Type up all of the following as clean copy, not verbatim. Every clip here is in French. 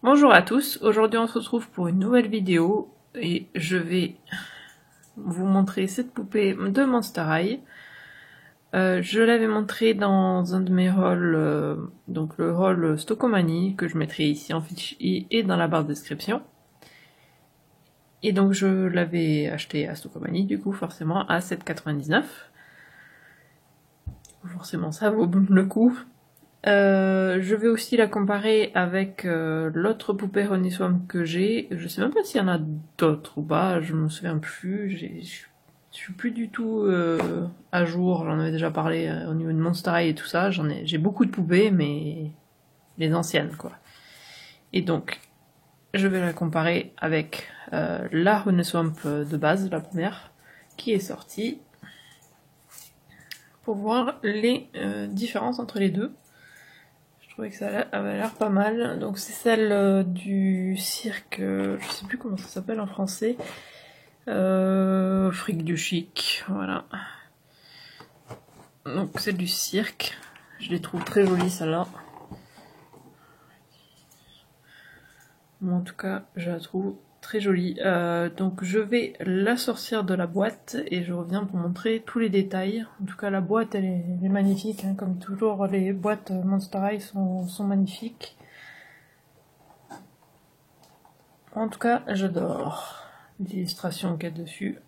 Bonjour à tous, aujourd'hui on se retrouve pour une nouvelle vidéo et je vais vous montrer cette poupée de Monster High. Je l'avais montré dans un de mes hauls, donc le haul Stockomanie, que je mettrai ici en fichier et dans la barre de description. Et donc je l'avais acheté à Stockomanie, du coup forcément à 7,99 €. Forcément ça vaut le coup. Je vais aussi la comparer avec l'autre poupée Honey Swamp que j'ai. Je sais même pas s'il y en a d'autres ou pas, je me souviens plus. Je suis plus du tout à jour, j'en avais déjà parlé au niveau de Monster High et tout ça. J'ai beaucoup de poupées, mais les anciennes quoi. Et donc, je vais la comparer avec la Honey Swamp de base, la première, qui est sortie, pour voir les différences entre les deux. Je trouvais que ça avait l'air pas mal. Donc c'est celle du cirque, je sais plus comment ça s'appelle en français. Fric du chic, voilà. Donc c'est du cirque. Je les trouve très jolies celle-là. Bon, en tout cas, je la trouve très jolie. Donc je vais la sortir de la boîte et je reviens pour montrer tous les détails. En tout cas, la boîte elle est magnifique, hein, comme toujours les boîtes Monster High sont magnifiques. En tout cas, j'adore les illustrations qu'il y a dessus,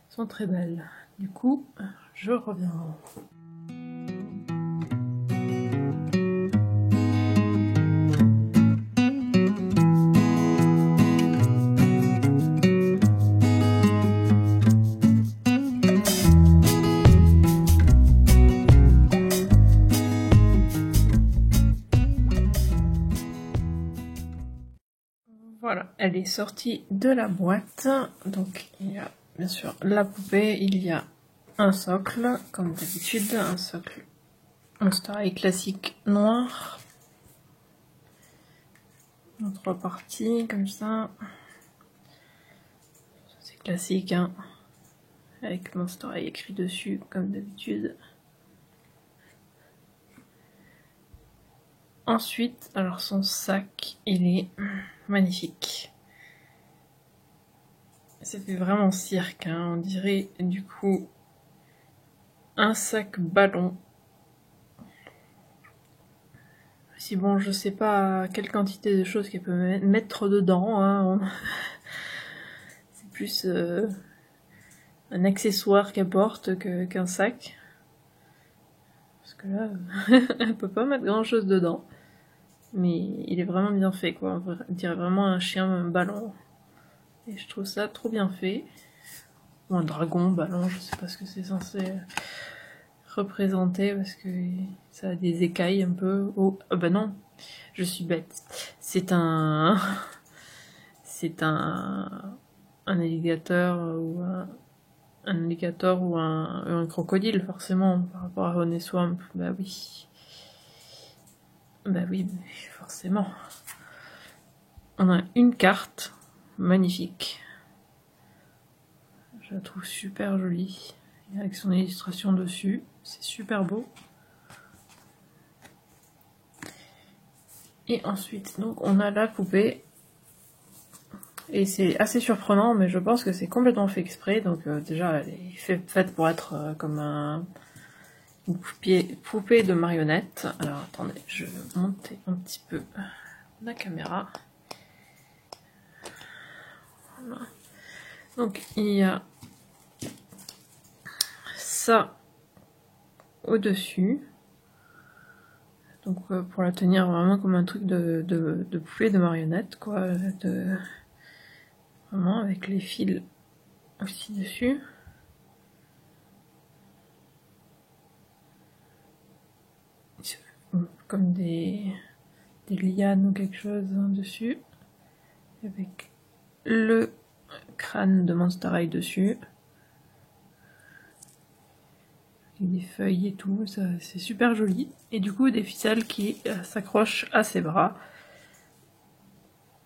sont très belles. Du coup, je reviens. Voilà, elle est sortie de la boîte. Donc il y a bien sûr la poupée, il y a un socle, comme d'habitude, un socle Monster High classique noir. En 3 parties, comme ça. C'est classique, hein, avec Monster High écrit dessus, comme d'habitude. Ensuite, alors son sac, il est magnifique. Ça fait vraiment cirque, hein. On dirait du coup un sac ballon. Si bon, je sais pas quelle quantité de choses qu'elle peut mettre dedans, hein. C'est plus un accessoire qu'elle porte qu'un sac. Parce que là, elle peut pas mettre grand chose dedans. Mais il est vraiment bien fait, quoi. On dirait vraiment un chien, un ballon. Et je trouve ça trop bien fait. Ou un dragon, ballon, je sais pas ce que c'est censé représenter, parce que ça a des écailles un peu. Oh, ah bah non, je suis bête. C'est un... C'est un alligator ou un alligator ou un crocodile, forcément, par rapport à Honey Swamp. Bah oui. Bah oui, forcément. On a une carte magnifique. Je la trouve super jolie. Avec son illustration dessus. C'est super beau. Et ensuite, donc, on a la poupée. Et c'est assez surprenant, mais je pense que c'est complètement fait exprès. Donc déjà, elle est faite pour être comme une poupée de marionnette. Alors attendez, je vais monter un petit peu la caméra. Voilà. Donc il y a ça au-dessus. Donc pour la tenir vraiment comme un truc de poupée de marionnette, quoi. Vraiment avec les fils aussi dessus. Comme des lianes ou quelque chose dessus. Avec le crâne de Monster High dessus. Avec des feuilles et tout, c'est super joli. Et du coup des ficelles qui s'accrochent à ses bras.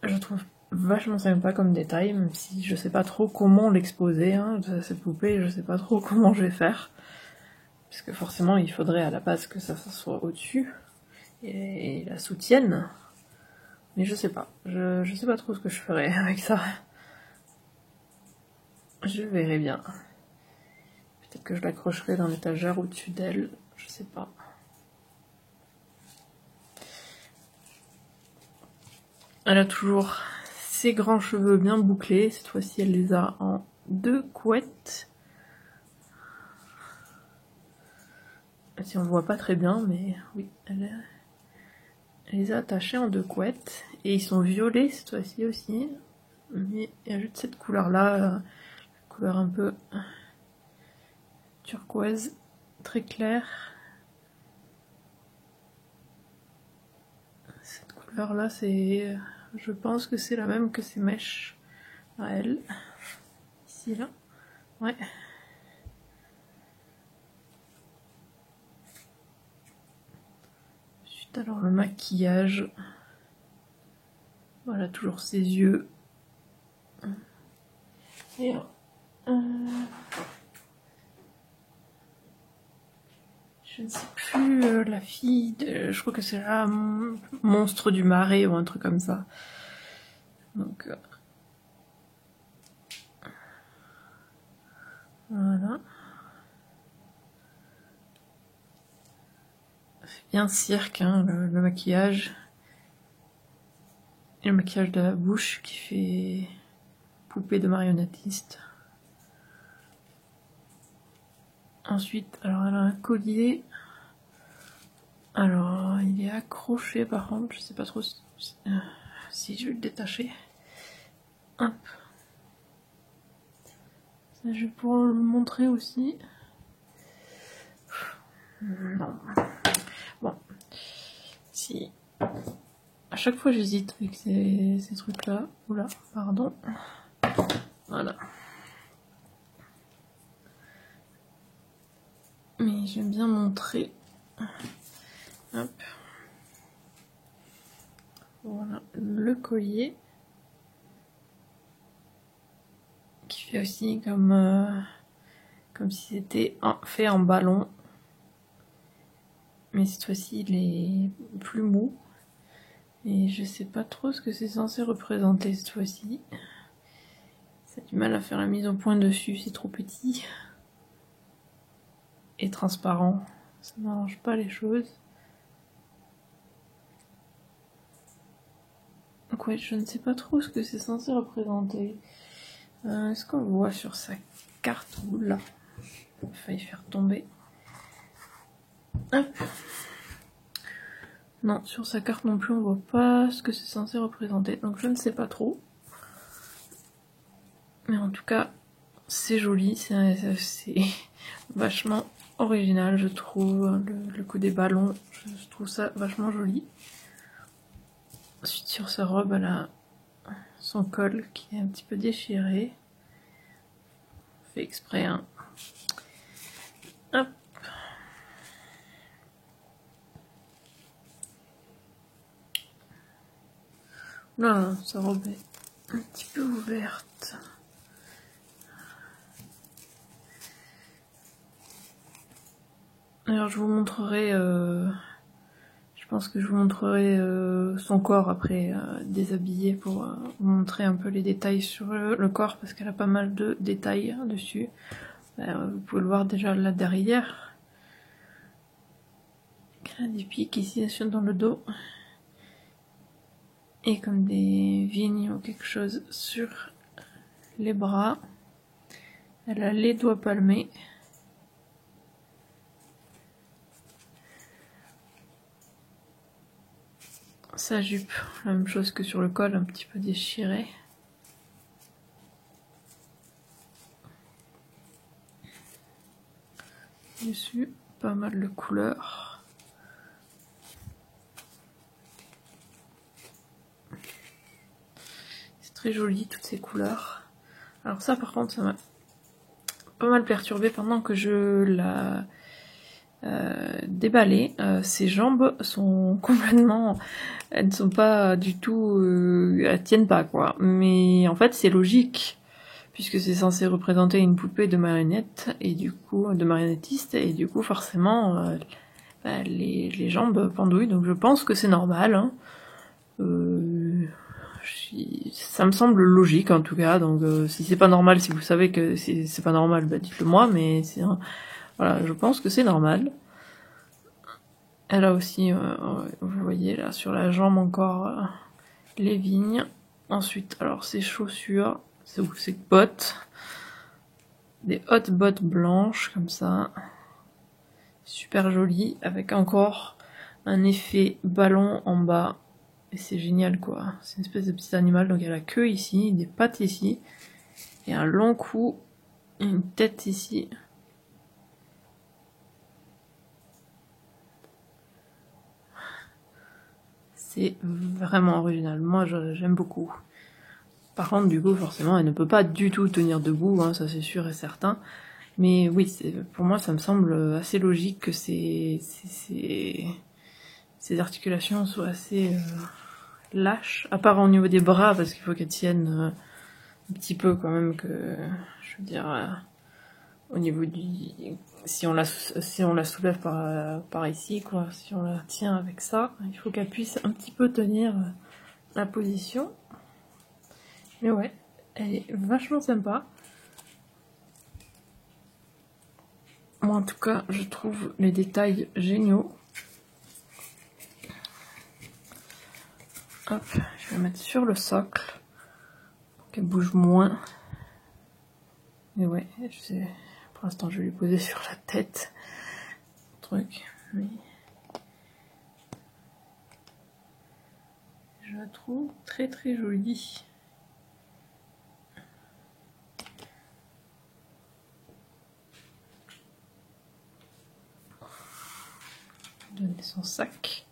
Je trouve vachement sympa comme détail, même si je sais pas trop comment l'exposer, hein, cette poupée, je sais pas trop comment je vais faire. Parce que forcément il faudrait à la base que ça soit au-dessus et la soutienne. Mais je sais pas. Je sais pas trop ce que je ferai avec ça. Je verrai bien. Peut-être que je l'accrocherai dans l'étagère au-dessus d'elle. Je sais pas. Elle a toujours ses grands cheveux bien bouclés. Cette fois-ci, elle les a en 2 couettes. Si on le voit pas très bien, mais oui, elle les a attachés en 2 couettes. Et ils sont violets cette fois-ci aussi. Mais il y a juste cette couleur-là, couleur un peu turquoise, très claire. Cette couleur-là, c'est... Je pense que c'est la même que ses mèches à elle. Ici, là. Ouais. Ensuite, alors le maquillage. Voilà, toujours ses yeux. Et je ne sais plus, la fille, je crois que c'est la monstre du marais ou un truc comme ça. Donc, voilà. C'est bien cirque, hein, le maquillage. Et le maquillage de la bouche qui fait poupée de marionnettiste. Ensuite, alors elle a un collier. Alors, il est accroché par contre, je sais pas trop si je vais le détacher. Hop. Ça, je vais pouvoir le montrer aussi. Non. Bon. Si. À chaque fois j'hésite avec ces trucs là. Oula, pardon. Voilà. Mais j'aime bien montrer. Hop. Voilà, le collier. Qui fait aussi comme si c'était fait en ballon. Mais cette fois-ci il est plus mou. Et je sais pas trop ce que c'est censé représenter cette fois-ci. Ça a du mal à faire la mise au point dessus, c'est trop petit. Et transparent, ça n'arrange pas les choses. Donc ouais, je ne sais pas trop ce que c'est censé représenter. Est-ce qu'on voit sur sa carte ou là? Il a failli faire tomber. Hop. Non, sur sa carte non plus, on voit pas ce que c'est censé représenter. Donc je ne sais pas trop. Mais en tout cas, c'est joli, c'est vachement original, je trouve. Le coup des ballons, je trouve ça vachement joli. Ensuite, sur sa robe, elle a son col qui est un petit peu déchiré. Fait exprès, hein. Hop. Là, sa robe est un petit peu ouverte. Alors je vous montrerai, je pense que je vous montrerai son corps après déshabillé pour vous montrer un peu les détails sur le corps parce qu'elle a pas mal de détails dessus. Vous pouvez le voir déjà là derrière. Elle a des pics ici dans le dos. Et comme des vignes ou quelque chose sur les bras. Elle a les doigts palmés. Sa jupe, la même chose que sur le col, un petit peu déchirée. Dessus, pas mal de couleurs. C'est très joli toutes ces couleurs. Alors ça par contre ça m'a pas mal perturbée pendant que je la déballais. Ses jambes sont complètement... Elles ne sont pas du tout... elles tiennent pas quoi. Mais en fait c'est logique. Puisque c'est censé représenter une poupée de marionnette, et du coup, de marionnettiste, et du coup, forcément, les jambes pendouillent, donc je pense que c'est normal. Hein. Ça me semble logique en tout cas, donc si c'est pas normal, si vous savez que c'est pas normal, bah dites-le moi, mais voilà, je pense que c'est normal. Elle a aussi, vous voyez là sur la jambe encore les vignes. Ensuite, alors ses chaussures, c'est bottes, des hautes bottes blanches comme ça, super jolies, avec encore un effet ballon en bas. Et c'est génial quoi, c'est une espèce de petit animal, donc il y a la queue ici, des pattes ici, et un long cou, et une tête ici. C'est vraiment original, moi j'aime beaucoup. Par contre du coup forcément elle ne peut pas du tout tenir debout, hein, ça c'est sûr et certain. Mais oui, pour moi ça me semble assez logique que ces articulations soient assez lâches, à part au niveau des bras, parce qu'il faut qu'elles tiennent un petit peu quand même, que je veux dire au niveau du... Si on la soulève par ici, quoi, si on la tient avec ça, il faut qu'elle puisse un petit peu tenir la position. Mais ouais, elle est vachement sympa. Moi en tout cas, je trouve les détails géniaux. Hop, je vais la mettre sur le socle pour qu'elle bouge moins. Mais ouais, pour l'instant je vais lui poser sur la tête. Truc, mais je la trouve très très jolie. Donner son sac.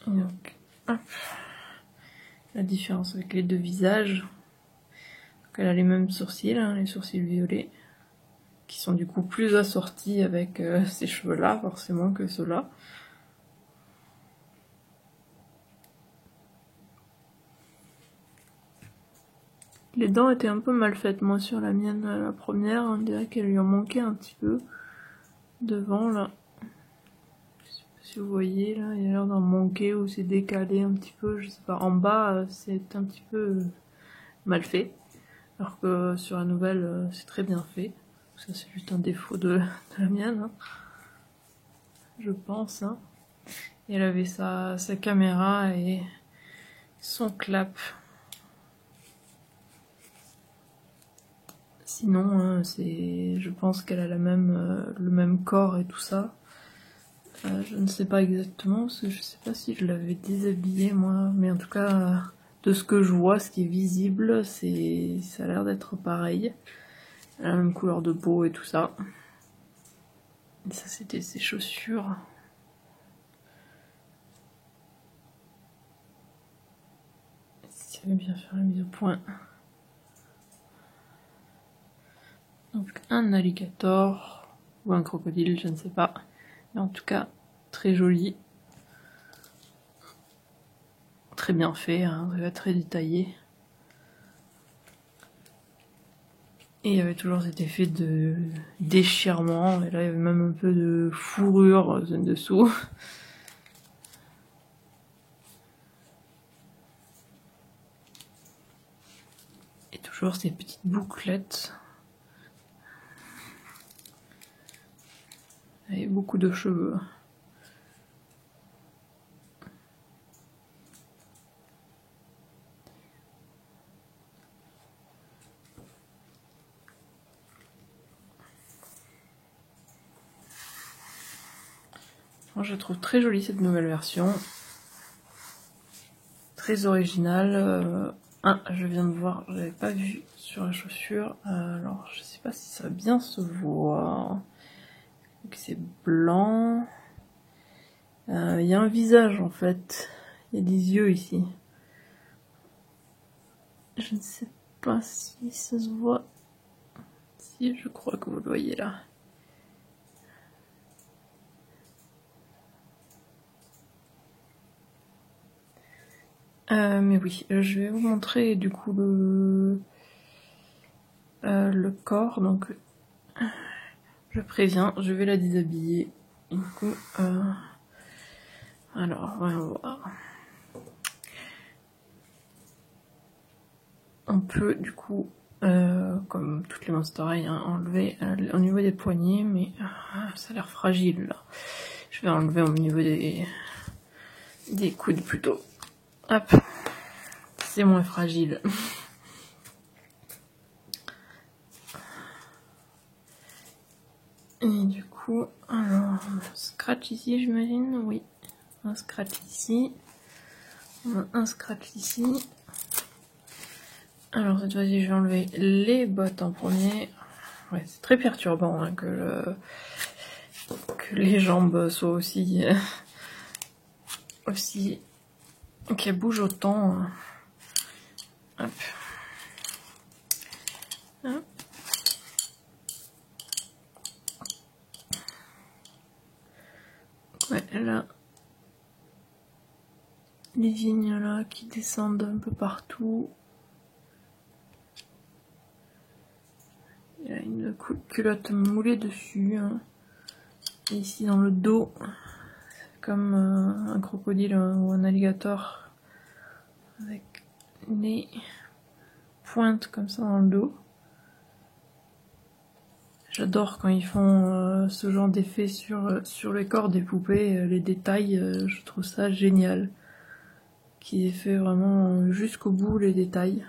Et donc, hop. La différence avec les deux visages. Donc elle a les mêmes sourcils, hein, les sourcils violets, qui sont du coup plus assortis avec ces cheveux-là, forcément, que ceux-là. Les dents étaient un peu mal faites, moi, sur la mienne, la première. On dirait qu'elle lui en manquait un petit peu. Devant, là. Je sais pas si vous voyez, là, il y a l'air d'en manquer, ou c'est décalé un petit peu, je sais pas. En bas, c'est un petit peu mal fait. Alors que sur la nouvelle, c'est très bien fait. Ça, c'est juste un défaut de la mienne, hein. Je pense, hein. Et elle avait sa caméra et son clap. Sinon, je pense qu'elle a le même corps et tout ça. Je ne sais pas exactement, parce que je sais pas si je l'avais déshabillée moi, mais en tout cas, de ce que je vois, ce qui est visible, ça a l'air d'être pareil. Elle a la même couleur de peau et tout ça. Et ça, c'était ses chaussures. Si elle veut bien faire la mise au point. Donc un alligator ou un crocodile, je ne sais pas. Mais en tout cas, très joli. Très bien fait, hein, très détaillé. Et il y avait toujours cet effet de déchirement. Et là, il y avait même un peu de fourrure en dessous. Et toujours ces petites bouclettes. Et beaucoup de cheveux. Moi, je trouve très jolie cette nouvelle version. Très originale. Ah, je viens de voir, j'avais pas vu sur la chaussure. Alors, je sais pas si ça va bien se voir. Donc c'est blanc. Il y a un visage en fait. Il y a des yeux ici. Je ne sais pas si ça se voit. Si, je crois que vous le voyez là. Mais oui, je vais vous montrer du coup le corps. Donc, je préviens, je vais la déshabiller. Du coup, alors, voyons voir. on peut du coup, comme toutes les Monster High, hein, enlever au niveau des poignets, mais ça a l'air fragile là. Je vais enlever au niveau des coudes plutôt. Hop, c'est moins fragile. Et du coup, alors, on a un scratch ici, j'imagine, oui. Un scratch ici. On a un scratch ici. Alors cette fois-ci, je vais enlever les bottes en premier. Ouais, c'est très perturbant hein, que les jambes soient aussi qu'elles bougent autant. Hop. Hop. Ouais, là, les lignes là qui descendent un peu partout. Il y a une culotte moulée dessus. Hein. Et ici dans le dos, comme un crocodile ou un alligator avec les pointes comme ça dans le dos. J'adore quand ils font ce genre d'effet sur le corps des poupées, les détails, je trouve ça génial. Qui est fait vraiment jusqu'au bout les détails.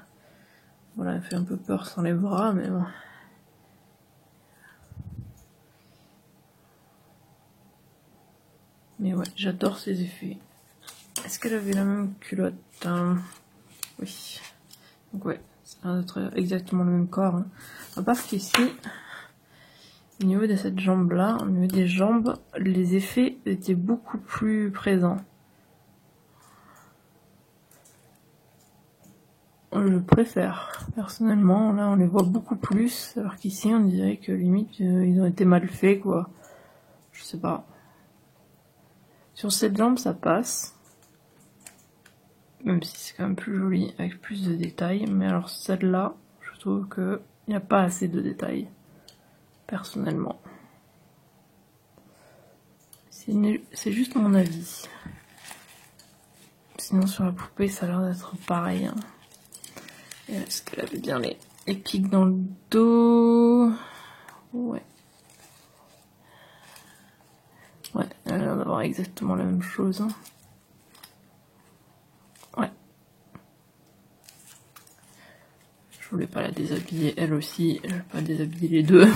Voilà, elle fait un peu peur sans les bras, mais bon. Mais ouais, j'adore ces effets. Est-ce qu'elle avait la même culotte hein? Oui. Donc ouais, ça va être exactement le même corps. Hein. À part qu'ici, au niveau de cette jambe-là, au niveau des jambes, les effets étaient beaucoup plus présents. Je préfère, personnellement, là on les voit beaucoup plus, alors qu'ici on dirait que limite ils ont été mal faits quoi. Je sais pas. Sur cette jambe ça passe. Même si c'est quand même plus joli, avec plus de détails. Mais alors celle-là, je trouve qu'il n'y a pas assez de détails. Personnellement. C'est juste mon avis. Sinon sur la poupée ça a l'air d'être pareil. Hein. Est-ce qu'elle avait bien les pics dans le dos? Ouais. Ouais, elle a l'air d'avoir exactement la même chose. Hein. Ouais. Je voulais pas la déshabiller elle aussi, je vais pas déshabiller les deux.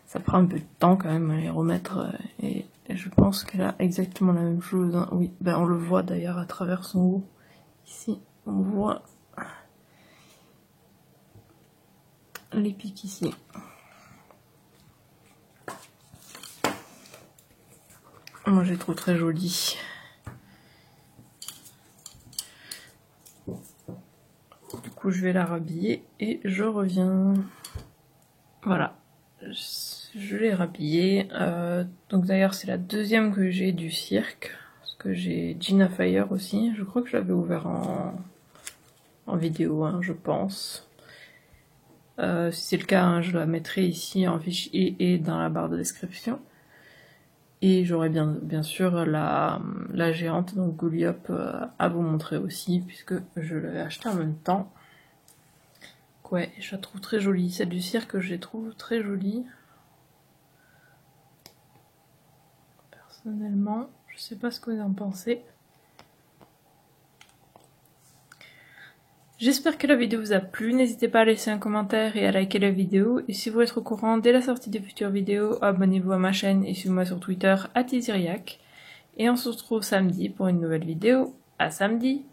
Ça prend un peu de temps quand même à les remettre et je pense qu'elle a exactement la même chose. Hein. Oui, ben on le voit d'ailleurs à travers son haut. Ici, on voit les pics ici. Moi je les trouve très jolies. Du coup je vais la rhabiller et je reviens. Voilà. Je l'ai rhabillée. Donc d'ailleurs c'est la deuxième que j'ai du cirque. Parce que j'ai Gina Fire aussi. Je crois que je l'avais ouvert en vidéo, hein, je pense. Si c'est le cas, hein, je la mettrai ici en fiche et dans la barre de description. Et j'aurai bien sûr la géante, donc Gulliop, à vous montrer aussi, puisque je l'avais acheté en même temps. Ouais, je la trouve très jolie. Celle du cirque, je les trouve très jolie. Personnellement, je sais pas ce que vous en pensez. J'espère que la vidéo vous a plu, n'hésitez pas à laisser un commentaire et à liker la vidéo. Et si vous voulez être au courant dès la sortie des futures vidéos, abonnez-vous à ma chaîne et suivez-moi sur Twitter @Iziriac. Et on se retrouve samedi pour une nouvelle vidéo. À samedi!